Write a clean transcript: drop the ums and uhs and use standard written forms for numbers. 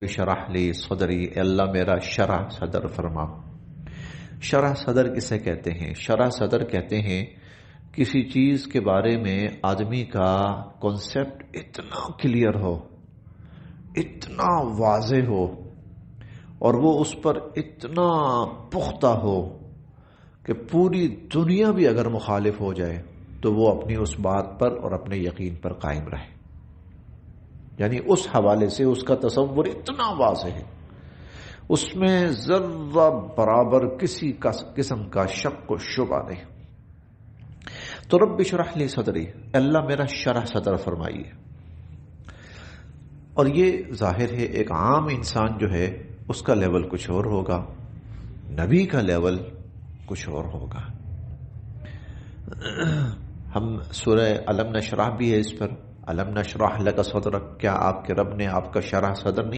शरह ली सदरी, अल्लाह मेरा शरह सदर फरमा। शरह सदर किसे कहते हैं? शरह सदर कहते हैं किसी चीज के बारे में आदमी का कॉन्सेप्ट इतना क्लियर हो, इतना वाज़ेह हो और वो उस पर इतना पुख्ता हो कि पूरी दुनिया भी अगर मुखालिफ हो जाए तो वो अपनी उस बात पर और अपने यकीन पर कायम रहे। यानी उस हवाले से उसका तसव्वुर इतना वाज़ेह है, उसमें जर्रा बराबर किसी का किस्म का शक व शुबा नहीं। तो रब्बि इशरह ली सदरी, अल्लाह मेरा शरह सदर फरमाइए। और ये जाहिर है एक आम इंसान जो है उसका लेवल कुछ और होगा, नबी का लेवल कुछ और होगा। हम सूरह अलम नशरह भी है इस पर, अलम नशरह लका सदरक, क्या आपके रब ने आपका शरह सदर नहीं